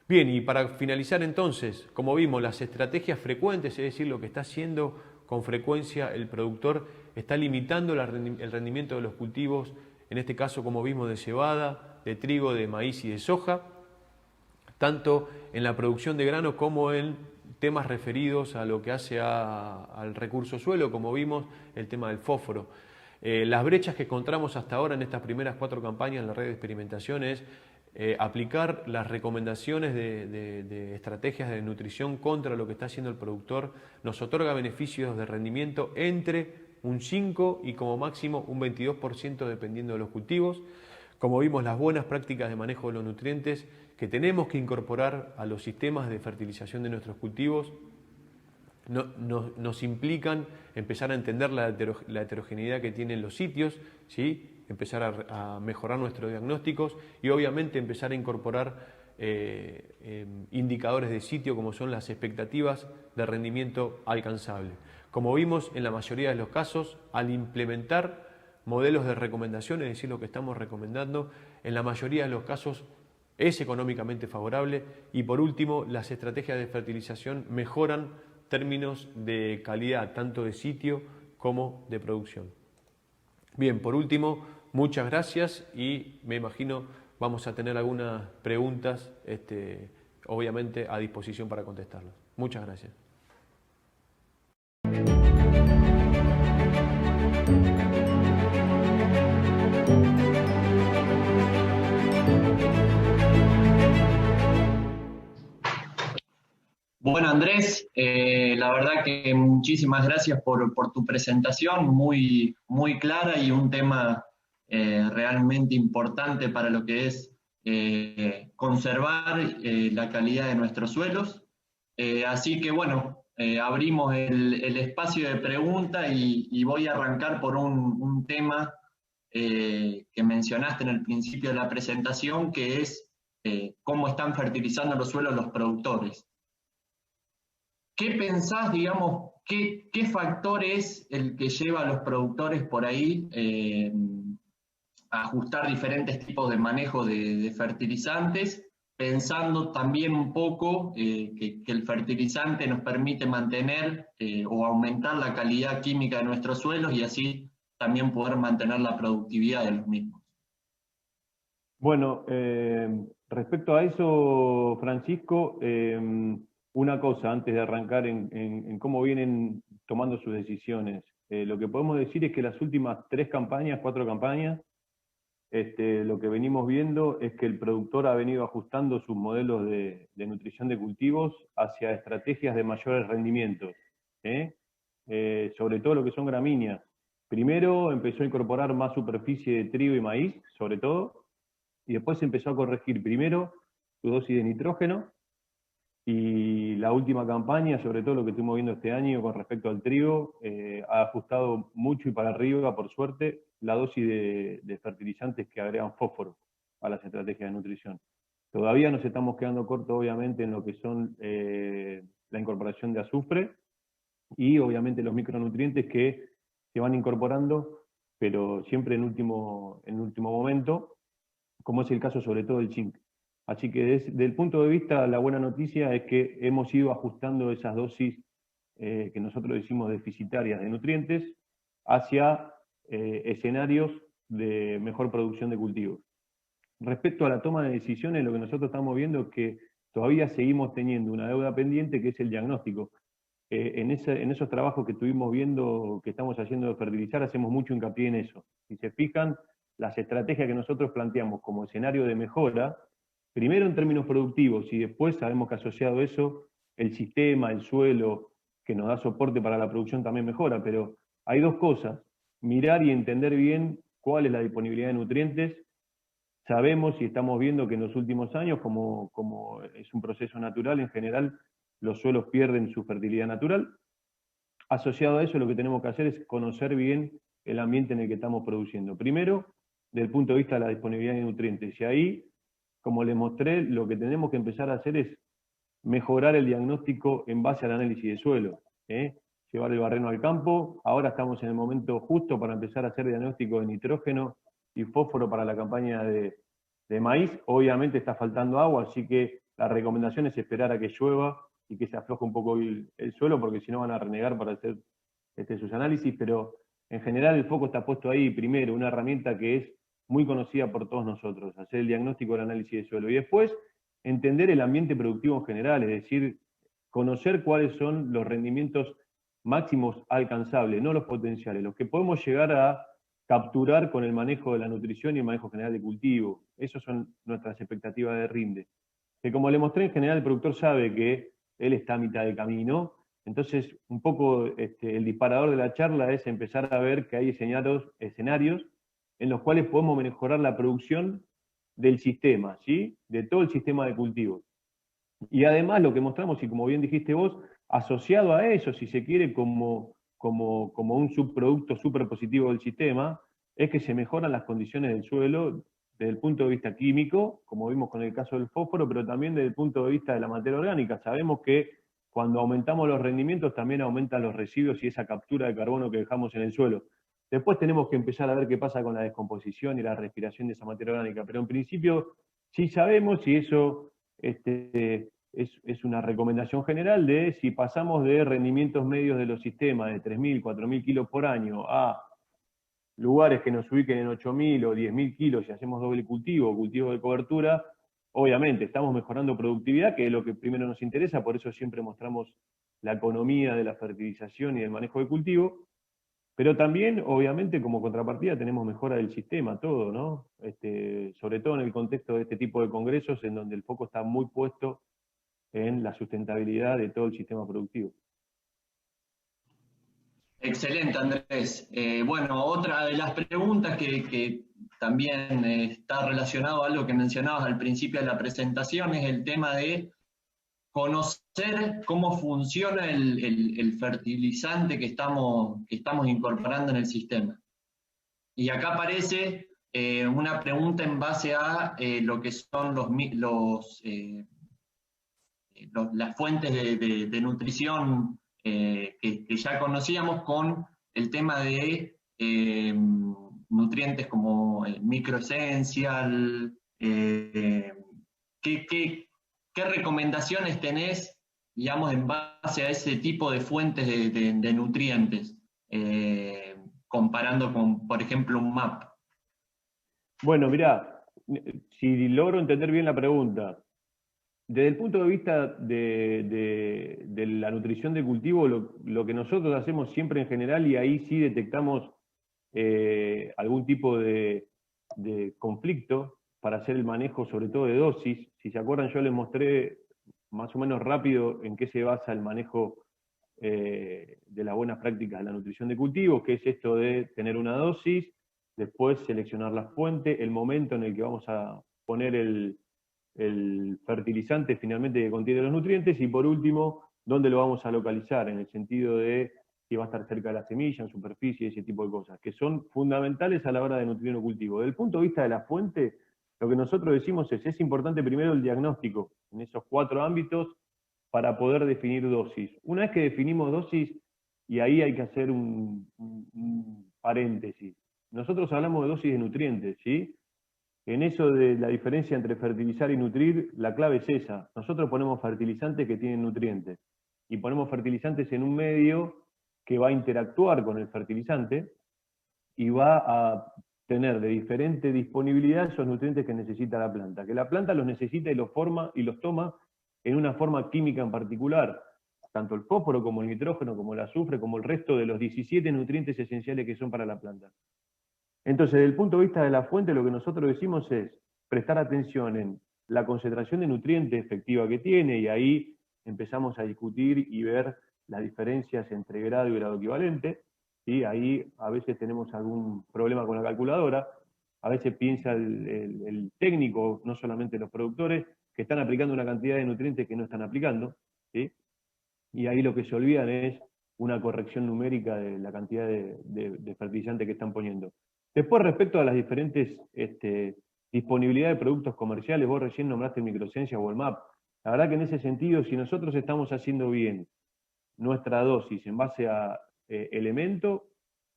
Bien, y para finalizar entonces, como vimos, las estrategias frecuentes, es decir, lo que está haciendo con frecuencia el productor, está limitando el rendimiento de los cultivos, en este caso, como vimos, de cebada, de trigo, de maíz y de soja, tanto en la producción de grano como en temas referidos a lo que hace al recurso suelo, como vimos, el tema del fósforo. Las brechas que encontramos hasta ahora en estas primeras 4 campañas en la red de experimentación es aplicar las recomendaciones de estrategias de nutrición contra lo que está haciendo el productor. Nos otorga beneficios de rendimiento entre un 5 y como máximo un 22% dependiendo de los cultivos. Como vimos, las buenas prácticas de manejo de los nutrientes que tenemos que incorporar a los sistemas de fertilización de nuestros cultivos nos implican empezar a entender la heterogeneidad que tienen los sitios, ¿sí? Empezar a mejorar nuestros diagnósticos y obviamente empezar a incorporar indicadores de sitio como son las expectativas de rendimiento alcanzable. Como vimos, en la mayoría de los casos, al implementar modelos de recomendación, es decir, lo que estamos recomendando, en la mayoría de los casos es económicamente favorable. Y por último, las estrategias de fertilización mejoran términos de calidad, tanto de sitio como de producción. Bien, por último, muchas gracias y me imagino vamos a tener algunas preguntas, obviamente a disposición para contestarlas. Muchas gracias. Bueno, Andrés, la verdad que muchísimas gracias por tu presentación, muy, muy clara y un tema realmente importante para lo que es conservar la calidad de nuestros suelos. Así que bueno, abrimos el espacio de pregunta y voy a arrancar por un tema que mencionaste en el principio de la presentación, que es cómo están fertilizando los suelos los productores. ¿Qué pensás, digamos, qué factor es el que lleva a los productores por ahí a ajustar diferentes tipos de manejo de fertilizantes, pensando también un poco que el fertilizante nos permite mantener o aumentar la calidad química de nuestros suelos y así también poder mantener la productividad de los mismos? Bueno, respecto a eso, Francisco, una cosa antes de arrancar en cómo vienen tomando sus decisiones. Lo que podemos decir es que las últimas 3 campañas, 4 campañas, lo que venimos viendo es que el productor ha venido ajustando sus modelos de nutrición de cultivos hacia estrategias de mayores rendimientos, ¿eh? Sobre todo lo que son gramíneas. Primero empezó a incorporar más superficie de trigo y maíz, sobre todo, y después empezó a corregir primero su dosis de nitrógeno, y la última campaña, sobre todo lo que estuvimos viendo este año con respecto al trigo, ha ajustado mucho y para arriba, por suerte, la dosis de fertilizantes que agregan fósforo a las estrategias de nutrición. Todavía nos estamos quedando cortos, obviamente, en lo que son la incorporación de azufre y, obviamente, los micronutrientes que se van incorporando, pero siempre en último momento, como es el caso sobre todo del zinc. Así que desde el punto de vista, la buena noticia es que hemos ido ajustando esas dosis que nosotros decimos deficitarias de nutrientes hacia escenarios de mejor producción de cultivos. Respecto a la toma de decisiones, lo que nosotros estamos viendo es que todavía seguimos teniendo una deuda pendiente que es el diagnóstico. En esos trabajos que estuvimos viendo, que estamos haciendo de fertilizar, hacemos mucho hincapié en eso. Si se fijan, las estrategias que nosotros planteamos como escenario de mejora, primero en términos productivos y después sabemos que asociado a eso, el sistema, el suelo que nos da soporte para la producción también mejora, pero hay dos cosas, mirar y entender bien cuál es la disponibilidad de nutrientes. Sabemos y estamos viendo que en los últimos años, como es un proceso natural, en general los suelos pierden su fertilidad natural. Asociado a eso, lo que tenemos que hacer es conocer bien el ambiente en el que estamos produciendo. Primero, desde el punto de vista de la disponibilidad de nutrientes. Y ahí, como les mostré, lo que tenemos que empezar a hacer es mejorar el diagnóstico en base al análisis de suelo. Llevar el barreno al campo. Ahora estamos en el momento justo para empezar a hacer diagnóstico de nitrógeno y fósforo para la campaña de maíz. Obviamente está faltando agua, así que la recomendación es esperar a que llueva y que se afloje un poco el suelo, porque si no van a renegar para hacer sus análisis, pero en general el foco está puesto ahí, primero, una herramienta que es muy conocida por todos nosotros, hacer el diagnóstico del análisis de suelo, y después entender el ambiente productivo en general, es decir, conocer cuáles son los rendimientos máximos alcanzables, no los potenciales, los que podemos llegar a capturar con el manejo de la nutrición y el manejo general de cultivo. Esas son nuestras expectativas de rinde. Que como le mostré, en general el productor sabe que él está a mitad de camino, entonces un poco el disparador de la charla es empezar a ver que hay escenarios en los cuales podemos mejorar la producción del sistema, ¿sí? De todo el sistema de cultivos. Y además lo que mostramos, y como bien dijiste vos, asociado a eso, si se quiere, como un subproducto súper positivo del sistema, es que se mejoran las condiciones del suelo desde el punto de vista químico, como vimos con el caso del fósforo, pero también desde el punto de vista de la materia orgánica. Sabemos que cuando aumentamos los rendimientos también aumentan los residuos y esa captura de carbono que dejamos en el suelo. Después tenemos que empezar a ver qué pasa con la descomposición y la respiración de esa materia orgánica, pero en principio sí sabemos, y eso es una recomendación general de si pasamos de rendimientos medios de los sistemas de 3.000, 4.000 kilos por año a lugares que nos ubiquen en 8.000 o 10.000 kilos y hacemos doble cultivo, cultivo de cobertura, obviamente estamos mejorando productividad, que es lo que primero nos interesa, por eso siempre mostramos la economía de la fertilización y del manejo de cultivo, pero también, obviamente, como contrapartida tenemos mejora del sistema, todo, ¿no? Sobre todo en el contexto de este tipo de congresos, en donde el foco está muy puesto en la sustentabilidad de todo el sistema productivo. Excelente, Andrés. Bueno, otra de las preguntas que también está relacionado a algo que mencionabas al principio de la presentación es el tema de conocer cómo funciona el fertilizante que estamos incorporando en el sistema. Y acá aparece una pregunta en base a lo que son las fuentes de nutrición que ya conocíamos, con el tema de nutrientes como microesencial. ¿Qué recomendaciones tenés, digamos, en base a ese tipo de fuentes de nutrientes, comparando con, por ejemplo, un MAP? Bueno, mirá, si logro entender bien la pregunta, desde el punto de vista de la nutrición de cultivo, lo que nosotros hacemos siempre en general, y ahí sí detectamos algún tipo de conflicto para hacer el manejo, sobre todo de dosis. Si se acuerdan, yo les mostré más o menos rápido en qué se basa el manejo de las buenas prácticas de la nutrición de cultivo, que es esto de tener una dosis, después seleccionar la fuente, el momento en el que vamos a poner el fertilizante finalmente que contiene los nutrientes, y por último, dónde lo vamos a localizar, en el sentido de si va a estar cerca de la semilla, en superficie, ese tipo de cosas, que son fundamentales a la hora de nutrir un cultivo. Desde el punto de vista de la fuente, lo que nosotros decimos es importante primero el diagnóstico en esos 4 ámbitos para poder definir dosis. Una vez que definimos dosis, y ahí hay que hacer un paréntesis, nosotros hablamos de dosis de nutrientes, ¿sí? En eso de la diferencia entre fertilizar y nutrir, la clave es esa. Nosotros ponemos fertilizantes que tienen nutrientes, y ponemos fertilizantes en un medio que va a interactuar con el fertilizante y va a tener de diferente disponibilidad esos nutrientes que necesita la planta. Que la planta los necesita y los forma y los toma en una forma química en particular. Tanto el fósforo como el nitrógeno, como el azufre, como el resto de los 17 nutrientes esenciales que son para la planta. Entonces, desde el punto de vista de la fuente, lo que nosotros decimos es prestar atención en la concentración de nutrientes efectiva que tiene, y ahí empezamos a discutir y ver las diferencias entre grado y grado equivalente. ¿Sí? Ahí a veces tenemos algún problema con la calculadora, a veces piensa el técnico, no solamente los productores, que están aplicando una cantidad de nutrientes que no están aplicando, ¿sí? Y ahí lo que se olvidan es una corrección numérica de la cantidad de fertilizante que están poniendo. Después, respecto a las diferentes disponibilidades de productos comerciales, vos recién nombraste el Microesencia o el MAP. La verdad que en ese sentido, si nosotros estamos haciendo bien nuestra dosis en base a elemento,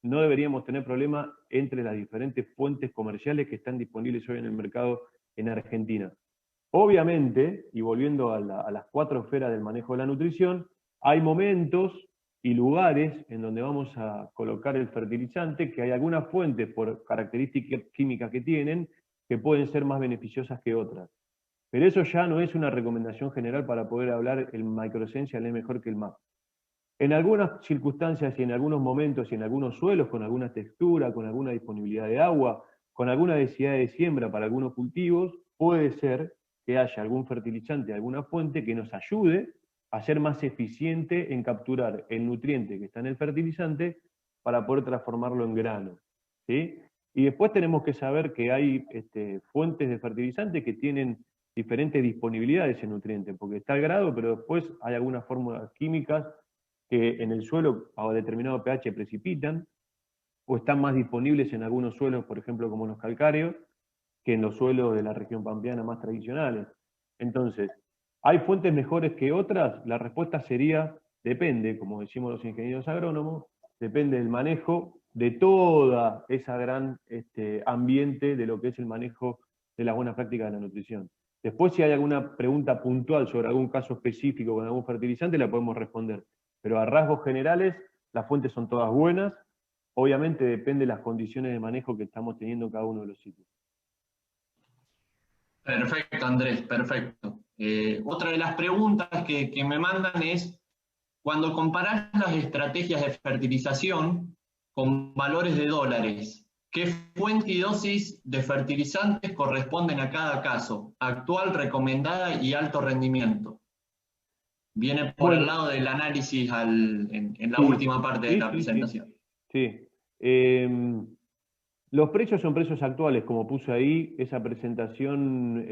no deberíamos tener problema entre las diferentes fuentes comerciales que están disponibles hoy en el mercado en Argentina. Obviamente, y volviendo a las 4 esferas del manejo de la nutrición, hay momentos y lugares en donde vamos a colocar el fertilizante, que hay algunas fuentes por características químicas que tienen, que pueden ser más beneficiosas que otras. Pero eso ya no es una recomendación general para poder hablar el Microesencial es mejor que el MAP. En algunas circunstancias y en algunos momentos y en algunos suelos, con alguna textura, con alguna disponibilidad de agua, con alguna densidad de siembra para algunos cultivos, puede ser que haya algún fertilizante, alguna fuente que nos ayude a ser más eficiente en capturar el nutriente que está en el fertilizante para poder transformarlo en grano, ¿sí? Y después tenemos que saber que hay fuentes de fertilizantes que tienen diferentes disponibilidades en nutrientes, porque está el grado, pero después hay algunas fórmulas químicas que en el suelo a determinado pH precipitan, o están más disponibles en algunos suelos, por ejemplo, como los calcáreos, que en los suelos de la región pampeana más tradicionales. Entonces, ¿hay fuentes mejores que otras? La respuesta sería, depende, como decimos los ingenieros agrónomos, depende del manejo de toda esa gran ambiente de lo que es el manejo de las buenas prácticas de la nutrición. Después, si hay alguna pregunta puntual sobre algún caso específico con algún fertilizante, la podemos responder. Pero a rasgos generales, las fuentes son todas buenas. Obviamente depende de las condiciones de manejo que estamos teniendo en cada uno de los sitios. Perfecto, Andrés, perfecto. Otra de las preguntas que me mandan es, cuando comparás las estrategias de fertilización con valores de dólares, ¿qué fuente y dosis de fertilizantes corresponden a cada caso? Actual, recomendada y alto rendimiento. Viene por el lado del análisis en la última parte de la presentación. Sí. Los precios son precios actuales, como puse ahí. Esa presentación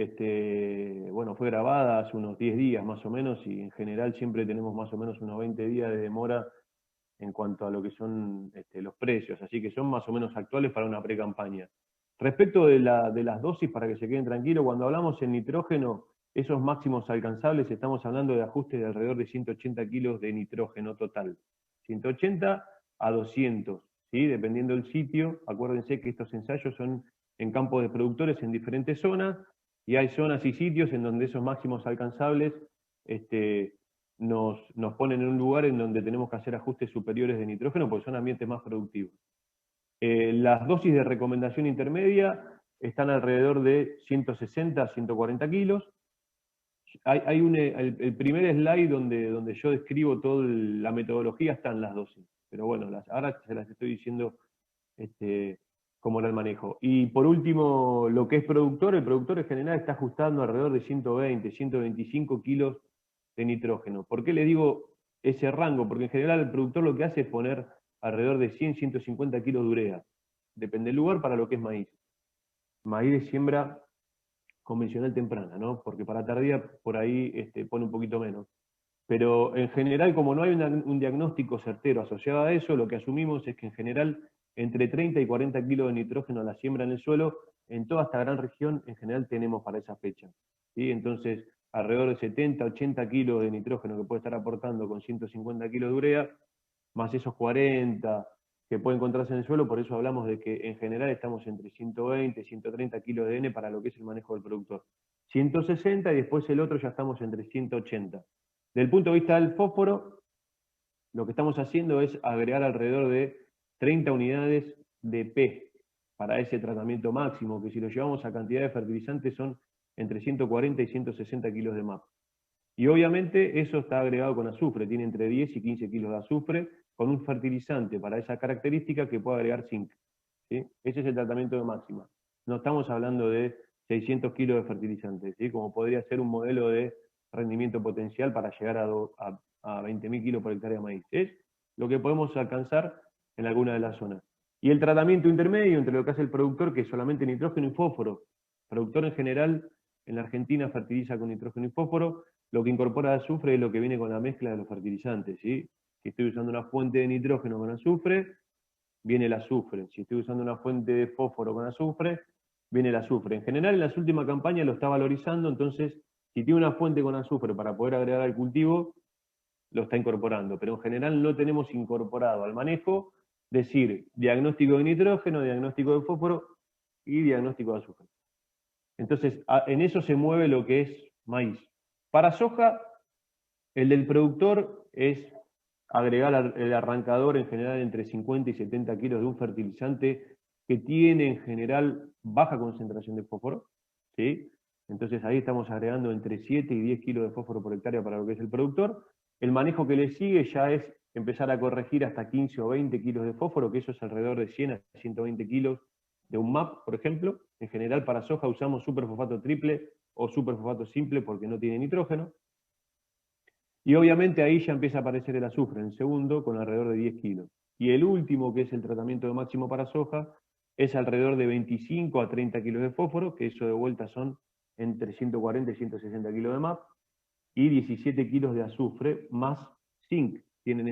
bueno, fue grabada hace unos 10 días más o menos, y en general siempre tenemos más o menos unos 20 días de demora en cuanto a lo que son los precios, así que son más o menos actuales para una pre-campaña. Respecto de las dosis, para que se queden tranquilos, cuando hablamos en nitrógeno, esos máximos alcanzables, estamos hablando de ajustes de alrededor de 180 kilos de nitrógeno total. 180 a 200, ¿sí? Dependiendo del sitio. Acuérdense que estos ensayos son en campos de productores en diferentes zonas, y hay zonas y sitios en donde esos máximos alcanzables nos ponen en un lugar en donde tenemos que hacer ajustes superiores de nitrógeno porque son ambientes más productivos. Las dosis de recomendación intermedia están alrededor de 160 a 140 kilos. Hay el primer slide donde yo describo toda la metodología, están las dosis. Pero bueno, ahora se las estoy diciendo cómo era el manejo. Y por último, lo que es productor, el productor en general está ajustando alrededor de 120, 125 kilos de nitrógeno. ¿Por qué le digo ese rango? Porque en general el productor lo que hace es poner alrededor de 100, 150 kilos de urea. Depende del lugar para lo que es maíz. Maíz de siembra convencional temprana, ¿no? Porque para tardía por ahí pone un poquito menos. Pero en general, como no hay un diagnóstico certero asociado a eso, lo que asumimos es que en general entre 30 y 40 kilos de nitrógeno a la siembra en el suelo, en toda esta gran región, en general tenemos para esa fecha. ¿Sí? Entonces, alrededor de 70, 80 kilos de nitrógeno que puede estar aportando con 150 kilos de urea, más esos 40 que puede encontrarse en el suelo, por eso hablamos de que en general estamos entre 120 y 130 kilos de N para lo que es el manejo del productor. 160 y después el otro ya estamos entre 180. Desde el punto de vista del fósforo, lo que estamos haciendo es agregar alrededor de 30 unidades de P para ese tratamiento máximo, que si lo llevamos a cantidad de fertilizantes son entre 140 y 160 kilos de MAP. Y obviamente eso está agregado con azufre, tiene entre 10 y 15 kilos de azufre, con un fertilizante para esa característica que puede agregar zinc. ¿Sí? Ese es el tratamiento de máxima. No estamos hablando de 600 kilos de fertilizantes, ¿sí? Como podría ser un modelo de rendimiento potencial para llegar a 20.000 kilos por hectárea de maíz. Es lo que podemos alcanzar en alguna de las zonas. Y el tratamiento intermedio entre lo que hace el productor, que es solamente nitrógeno y fósforo. El productor en general en la Argentina fertiliza con nitrógeno y fósforo. Lo que incorpora azufre es lo que viene con la mezcla de los fertilizantes, ¿sí? Si estoy usando una fuente de nitrógeno con azufre, viene el azufre. Si estoy usando una fuente de fósforo con azufre, viene el azufre. En general, en las últimas campañas lo está valorizando, entonces, si tiene una fuente con azufre para poder agregar al cultivo, lo está incorporando. Pero en general no tenemos incorporado al manejo, decir, diagnóstico de nitrógeno, diagnóstico de fósforo y diagnóstico de azufre. Entonces, en eso se mueve lo que es maíz. Para soja, el del productor es agregar el arrancador en general entre 50 y 70 kilos de un fertilizante que tiene en general baja concentración de fósforo, ¿sí? Entonces ahí estamos agregando entre 7 y 10 kilos de fósforo por hectárea para lo que es el productor. El manejo que le sigue ya es empezar a corregir hasta 15 o 20 kilos de fósforo, que eso es alrededor de 100 a 120 kilos de un MAP, por ejemplo. En general para soja usamos superfosfato triple o superfosfato simple porque no tiene nitrógeno. Y obviamente ahí ya empieza a aparecer el azufre en segundo con alrededor de 10 kilos. Y el último, que es el tratamiento de máximo para soja, es alrededor de 25 a 30 kilos de fósforo, que eso de vuelta son entre 140 y 160 kilos de MAP, y 17 kilos de azufre más zinc. Tienen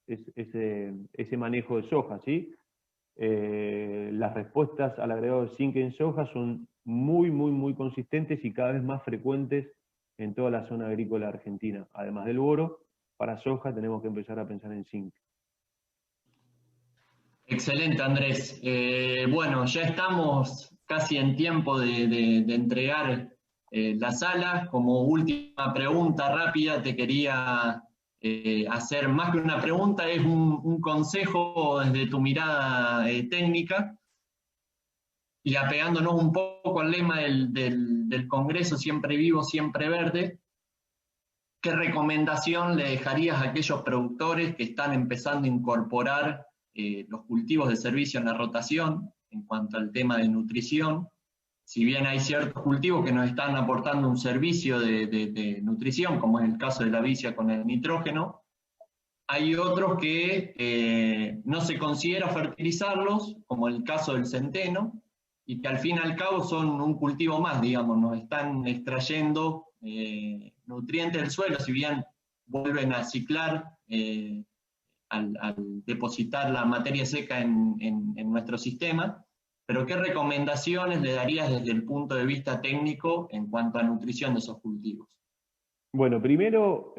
ese manejo de soja, ¿sí? Las respuestas al agregado de zinc en soja son muy consistentes y cada vez más frecuentes en toda la zona agrícola argentina. Además del boro, para soja tenemos que empezar a pensar en zinc. Excelente, Andrés. Bueno, ya estamos casi en tiempo de entregar la sala. Como última pregunta rápida, te quería hacer más que una pregunta, es un consejo desde tu mirada técnica, y apegándonos un poco al lema del Congreso Siempre Vivo, Siempre Verde. ¿Qué recomendación le dejarías a aquellos productores que están empezando a incorporar los cultivos de servicio en la rotación en cuanto al tema de nutrición? Si bien hay ciertos cultivos que nos están aportando un servicio de nutrición, como es el caso de la vicia con el nitrógeno, hay otros que no se considera fertilizarlos, como el caso del centeno, y que al fin y al cabo son un cultivo más, digamos, nos están extrayendo nutrientes del suelo, si bien vuelven a ciclar al depositar la materia seca en nuestro sistema. Pero ¿qué recomendaciones le darías desde el punto de vista técnico en cuanto a nutrición de esos cultivos? Bueno, primero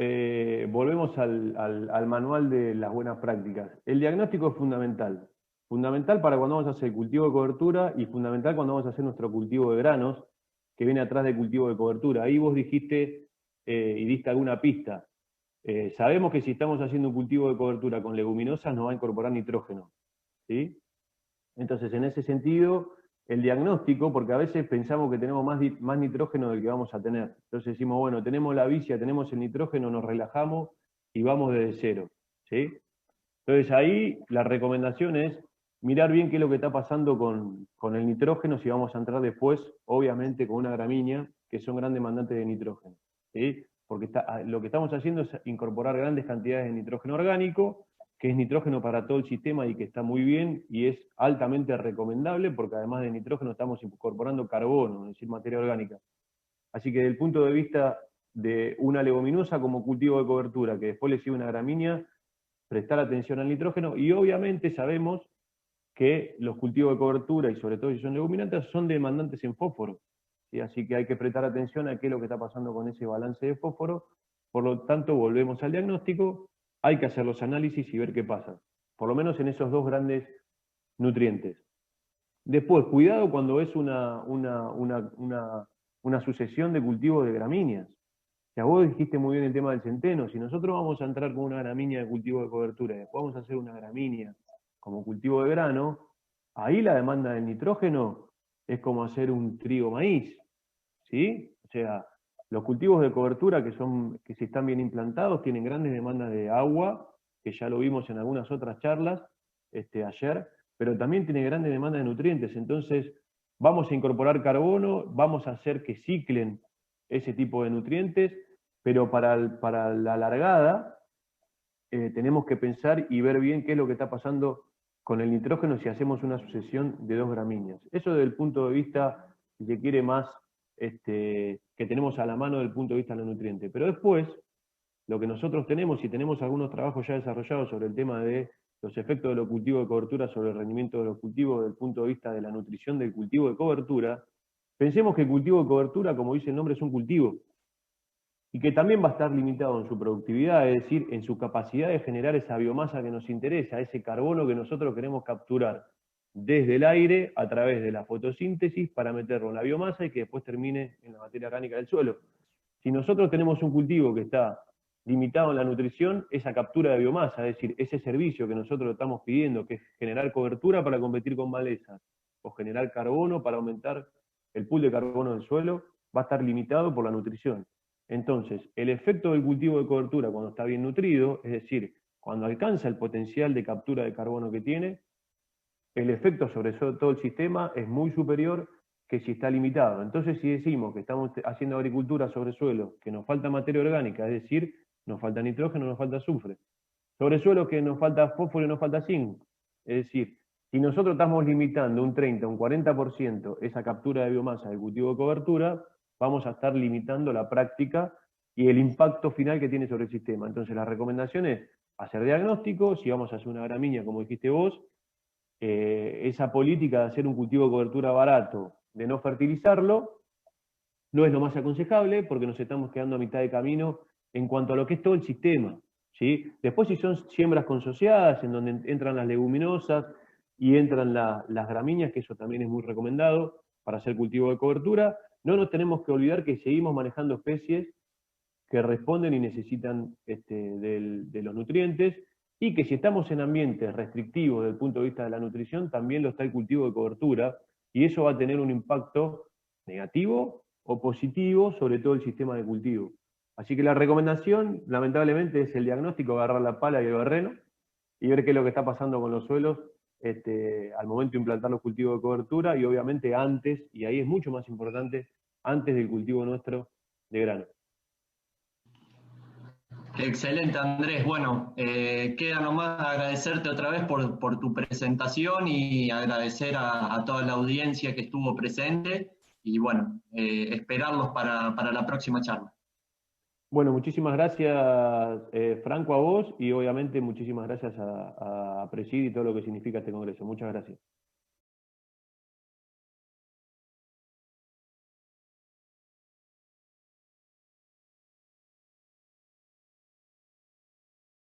volvemos al manual de las buenas prácticas. El diagnóstico es fundamental. Fundamental para cuando vamos a hacer cultivo de cobertura y fundamental cuando vamos a hacer nuestro cultivo de granos, que viene atrás del cultivo de cobertura. Ahí vos dijiste y diste alguna pista. Sabemos que si estamos haciendo un cultivo de cobertura con leguminosas nos va a incorporar nitrógeno, ¿sí? Entonces, en ese sentido, el diagnóstico, porque a veces pensamos que tenemos más nitrógeno del que vamos a tener. Entonces decimos, bueno, tenemos la vicia, tenemos el nitrógeno, nos relajamos y vamos desde cero, ¿sí? Entonces ahí la recomendación es mirar bien qué es lo que está pasando con el nitrógeno, si vamos a entrar después, obviamente, con una gramínea, que son gran demandantes de nitrógeno, ¿sí? Porque lo que estamos haciendo es incorporar grandes cantidades de nitrógeno orgánico, que es nitrógeno para todo el sistema y que está muy bien y es altamente recomendable, porque además de nitrógeno estamos incorporando carbono, es decir, materia orgánica. Así que desde el punto de vista de una leguminosa como cultivo de cobertura, que después le sigue una gramínea, prestar atención al nitrógeno, y obviamente sabemos que los cultivos de cobertura, y sobre todo si son leguminantes, son demandantes en fósforo, ¿sí? Así que hay que prestar atención a qué es lo que está pasando con ese balance de fósforo. Por lo tanto, volvemos al diagnóstico, hay que hacer los análisis y ver qué pasa, por lo menos en esos dos grandes nutrientes. Después, cuidado cuando es una sucesión de cultivos de gramíneas. O sea, vos dijiste muy bien el tema del centeno. Si nosotros vamos a entrar con una gramínea de cultivo de cobertura y después vamos a hacer una gramínea como cultivo de grano, ahí la demanda del nitrógeno es como hacer un trigo-maíz, ¿sí? O sea, los cultivos de cobertura que si están bien implantados tienen grandes demandas de agua, que ya lo vimos en algunas otras charlas ayer, pero también tienen grandes demandas de nutrientes. Entonces, vamos a incorporar carbono, vamos a hacer que ciclen ese tipo de nutrientes, pero para la largada tenemos que pensar y ver bien qué es lo que está pasando con el nitrógeno si hacemos una sucesión de dos gramíneas. Eso desde el punto de vista, si se quiere, más que tenemos a la mano desde el punto de vista de los nutrientes. Pero después, lo que nosotros tenemos, y tenemos algunos trabajos ya desarrollados sobre el tema de los efectos de los cultivos de cobertura sobre el rendimiento de los cultivos desde el punto de vista de la nutrición del cultivo de cobertura, pensemos que el cultivo de cobertura, como dice el nombre, es un cultivo, y que también va a estar limitado en su productividad, es decir, en su capacidad de generar esa biomasa que nos interesa, ese carbono que nosotros queremos capturar desde el aire a través de la fotosíntesis para meterlo en la biomasa y que después termine en la materia orgánica del suelo. Si nosotros tenemos un cultivo que está limitado en la nutrición, esa captura de biomasa, es decir, ese servicio que nosotros estamos pidiendo, que es generar cobertura para competir con malezas, o generar carbono para aumentar el pool de carbono del suelo, va a estar limitado por la nutrición. Entonces, el efecto del cultivo de cobertura cuando está bien nutrido, es decir, cuando alcanza el potencial de captura de carbono que tiene, el efecto sobre todo el sistema es muy superior que si está limitado. Entonces, si decimos que estamos haciendo agricultura sobre suelo, que nos falta materia orgánica, es decir, nos falta nitrógeno, nos falta azufre, sobre suelo que nos falta fósforo y nos falta zinc, es decir, si nosotros estamos limitando un 30, un 40% esa captura de biomasa del cultivo de cobertura, vamos a estar limitando la práctica y el impacto final que tiene sobre el sistema. Entonces la recomendación es hacer diagnóstico, si vamos a hacer una gramínea, como dijiste vos, esa política de hacer un cultivo de cobertura barato, de no fertilizarlo, no es lo más aconsejable porque nos estamos quedando a mitad de camino en cuanto a lo que es todo el sistema, ¿sí? Después si son siembras consociadas, en donde entran las leguminosas y entran las gramíneas, que eso también es muy recomendado, para hacer cultivo de cobertura. No nos tenemos que olvidar que seguimos manejando especies que responden y necesitan de los nutrientes, y que si estamos en ambientes restrictivos desde el punto de vista de la nutrición, también lo está el cultivo de cobertura, y eso va a tener un impacto negativo o positivo sobre todo el sistema de cultivo. Así que la recomendación, lamentablemente, es el diagnóstico, agarrar la pala y el barreno, y ver qué es lo que está pasando con los suelos al momento de implantar los cultivos de cobertura, y obviamente antes, y ahí es mucho más importante, antes del cultivo nuestro de grano. Excelente, Andrés. Bueno, queda nomás agradecerte otra vez por tu presentación y agradecer a toda la audiencia que estuvo presente y bueno, esperarlos para la próxima charla. Bueno, muchísimas gracias, Franco, a vos, y obviamente muchísimas gracias a Presid y todo lo que significa este congreso. Muchas gracias.